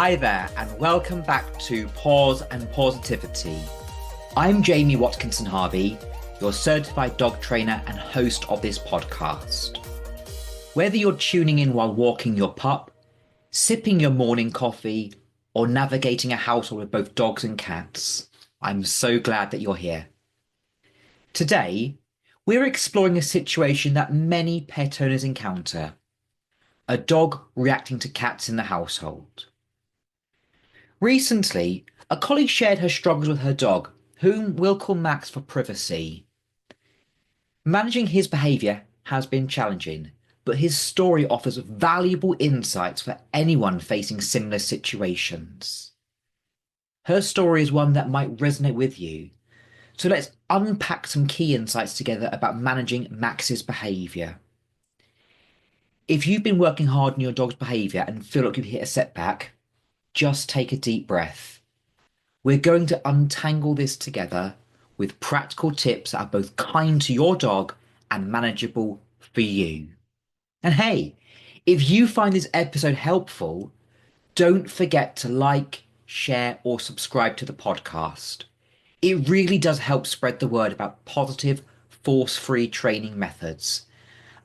Hi there, and welcome back to Paws and Pawsitivity. I'm Jamie Watkinson-Harvey, your certified dog trainer and host of this podcast. Whether you're tuning in while walking your pup, sipping your morning coffee, or navigating a household with both dogs and cats, I'm so glad that you're here. Today, we're exploring a situation that many pet owners encounter: a dog reacting to cats in the household. Recently, a colleague shared her struggles with her dog, whom we'll call Max for privacy. Managing his behaviour has been challenging, but his story offers valuable insights for anyone facing similar situations. Her story is one that might resonate with you, so let's unpack some key insights together about managing Max's behaviour. If you've been working hard on your dog's behaviour and feel like you've hit a setback, just take a deep breath. We're going to untangle this together with practical tips that are both kind to your dog and manageable for you. And hey, if you find this episode helpful, don't forget to like, share, or subscribe to the podcast. It really does help spread the word about positive, force-free training methods.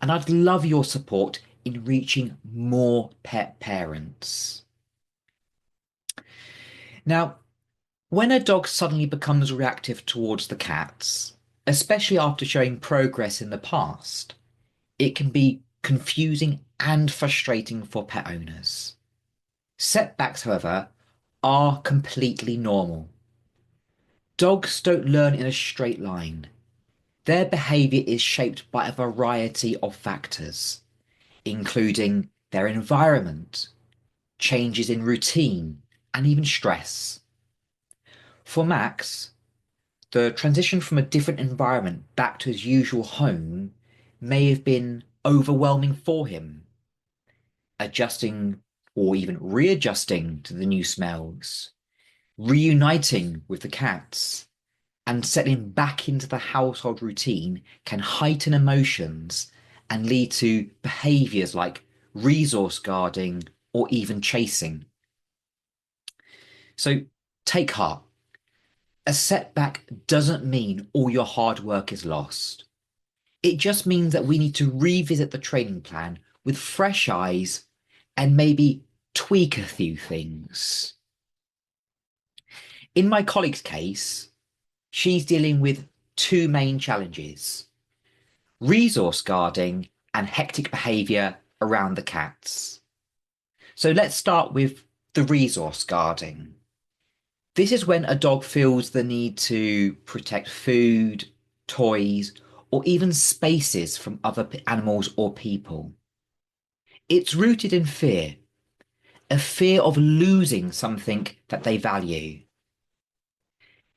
And I'd love your support in reaching more pet parents. Now, when a dog suddenly becomes reactive towards the cats, especially after showing progress in the past, it can be confusing and frustrating for pet owners. Setbacks, however, are completely normal. Dogs don't learn in a straight line. Their behaviour is shaped by a variety of factors, including their environment, changes in routine, and even stress. For Max, the transition from a different environment back to his usual home may have been overwhelming for him. Adjusting or even readjusting to the new smells, reuniting with the cats, and settling back into the household routine can heighten emotions and lead to behaviours like resource guarding or even chasing. So take heart. A setback doesn't mean all your hard work is lost. It just means that we need to revisit the training plan with fresh eyes and maybe tweak a few things. In my colleague's case, she's dealing with two main challenges: resource guarding and hectic behaviour around the cats. So let's start with the resource guarding. This is when a dog feels the need to protect food, toys, or even spaces from other animals or people. It's rooted in fear, a fear of losing something that they value.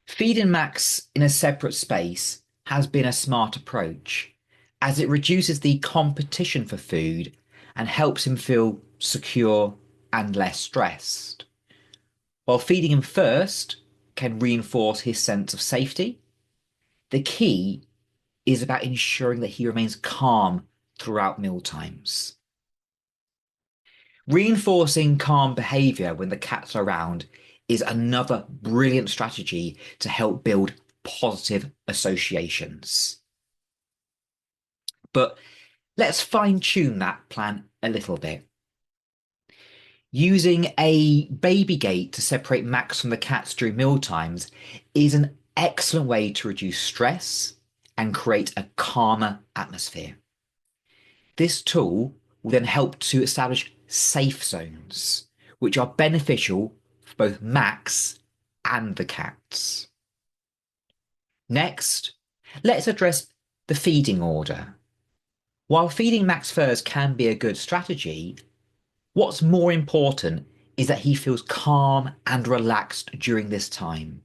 Feeding Max in a separate space has been a smart approach, as it reduces the competition for food and helps him feel secure and less stressed. While feeding him first can reinforce his sense of safety, the key is about ensuring that he remains calm throughout mealtimes. Reinforcing calm behaviour when the cats are around is another brilliant strategy to help build positive associations. But let's fine-tune that plan a little bit. Using a baby gate to separate Max from the cats during mealtimes is an excellent way to reduce stress and create a calmer atmosphere. This tool will then help to establish safe zones, which are beneficial for both Max and the cats. Next, let's address the feeding order. While feeding Max first can be a good strategy, what's more important is that he feels calm and relaxed during this time.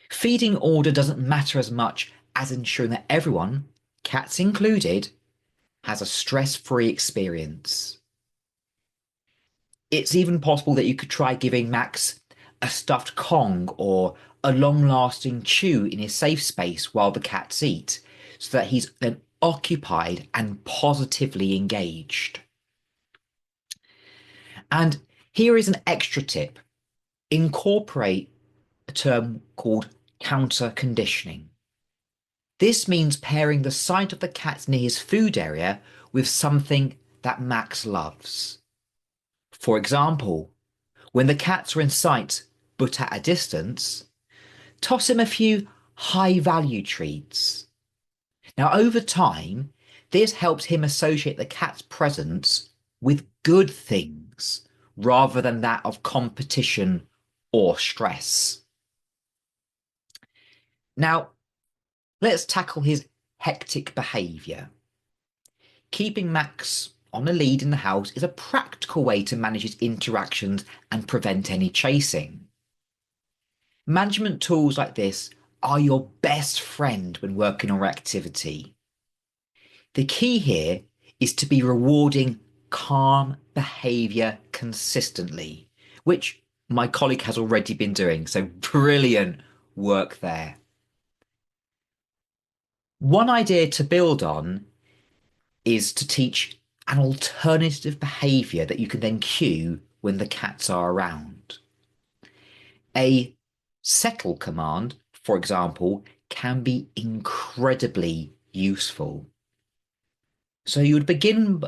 Feeding order doesn't matter as much as ensuring that everyone, cats included, has a stress-free experience. It's even possible that you could try giving Max a stuffed Kong or a long-lasting chew in his safe space while the cats eat, so that he's then occupied and positively engaged. And Here is an extra tip. Incorporate a term called counter conditioning. This means pairing the sight of the cat near his food area with something that Max loves. For example, when the cats are in sight but at a distance, toss him a few high-value treats. Now, over time, this helps him associate the cat's presence with good things rather than that of competition or stress. Now, let's tackle his hectic behaviour. Keeping Max on a lead in the house is a practical way to manage his interactions and prevent any chasing. Management tools like this are your best friend when working on reactivity. The key here is to be rewarding calm behaviour consistently, which my colleague has already been doing, so brilliant work there. One idea to build on is to teach an alternative behaviour that you can then cue when the cats are around. A settle command, for example, can be incredibly useful. So you would begin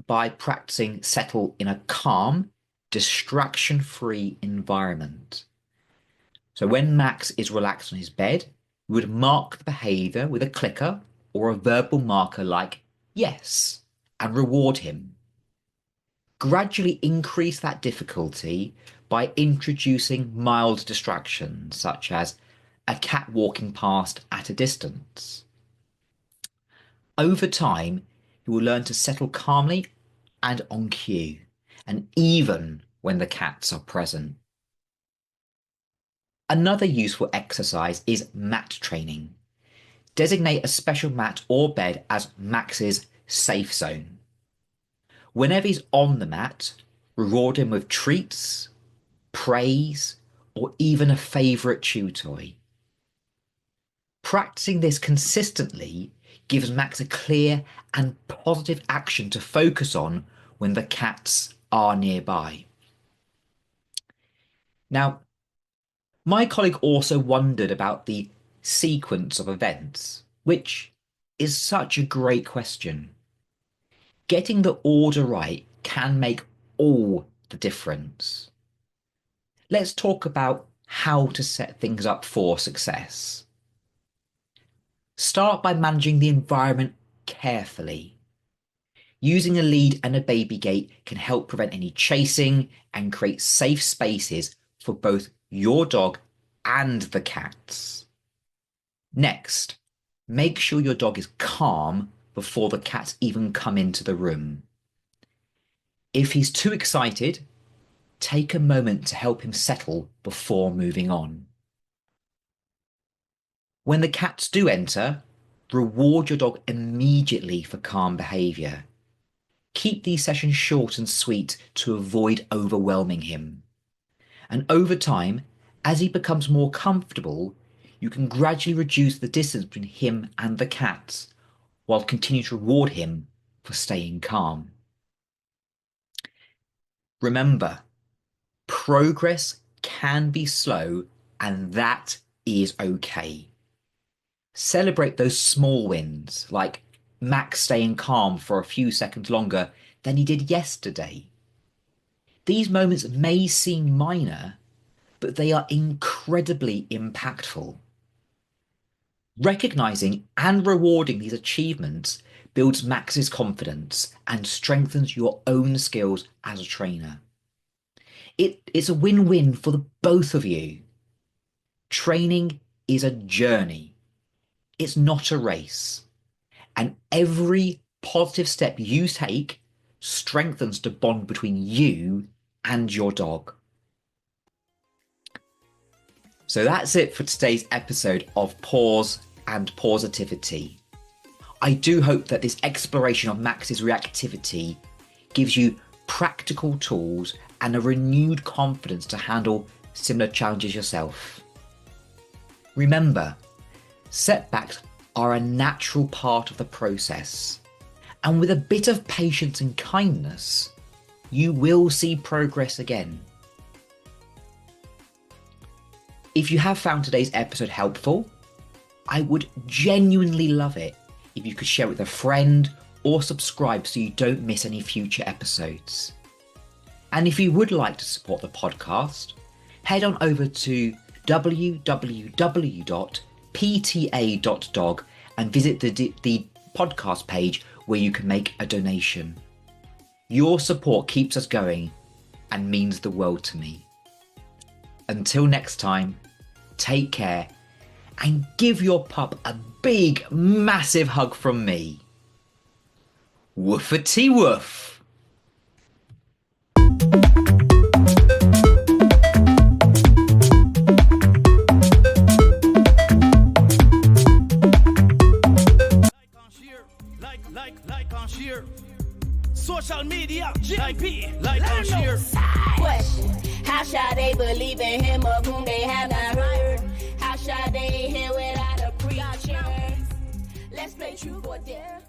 by practicing settle in a calm, distraction-free environment. So when Max is relaxed on his bed, we would mark the behaviour with a clicker or a verbal marker like yes, and reward him. Gradually increase that difficulty by introducing mild distractions, such as a cat walking past at a distance. Over time, you will learn to settle calmly and on cue, and even when the cats are present. Another useful exercise is mat training. Designate a special mat or bed as Max's safe zone. Whenever he's on the mat, reward him with treats, praise, or even a favourite chew toy. Practicing this consistently gives Max a clear and positive action to focus on when the cats are nearby. Now, my colleague also wondered about the sequence of events, which is such a great question. Getting the order right can make all the difference. Let's talk about how to set things up for success. Start by managing the environment carefully. Using a lead and a baby gate can help prevent any chasing and create safe spaces for both your dog and the cats. Next, make sure your dog is calm before the cats even come into the room. If he's too excited, take a moment to help him settle before moving on. When the cats do enter, reward your dog immediately for calm behaviour. Keep these sessions short and sweet to avoid overwhelming him. And over time, as he becomes more comfortable, you can gradually reduce the distance between him and the cats, while continuing to reward him for staying calm. Remember, progress can be slow, and that is okay. Celebrate those small wins, like Max staying calm for a few seconds longer than he did yesterday. These moments may seem minor, but they are incredibly impactful. Recognizing and rewarding these achievements builds Max's confidence and strengthens your own skills as a trainer. It's a win-win for the both of you. Training is a journey. It's not a race. And every positive step you take strengthens the bond between you and your dog. So that's it for today's episode of Paws and Pawsitivity. I do hope that this exploration of Max's reactivity gives you practical tools and a renewed confidence to handle similar challenges yourself. Remember, setbacks are a natural part of the process, and with a bit of patience and kindness, you will see progress again. If you have found today's episode helpful, I would genuinely love it if you could share it with a friend or subscribe so you don't miss any future episodes. And if you would like to support the podcast, head on over to www.pta.dog and visit the podcast page where you can make a donation. Your support keeps us going and means the world to me. Until next time, take care and give your pup a big, massive hug from me. Woofity woof. Like on share. Social media, GIP, like on share. Question: how shall they believe in him of whom they have not heard? How shall they hear without a preacher? Let's play truth or dare.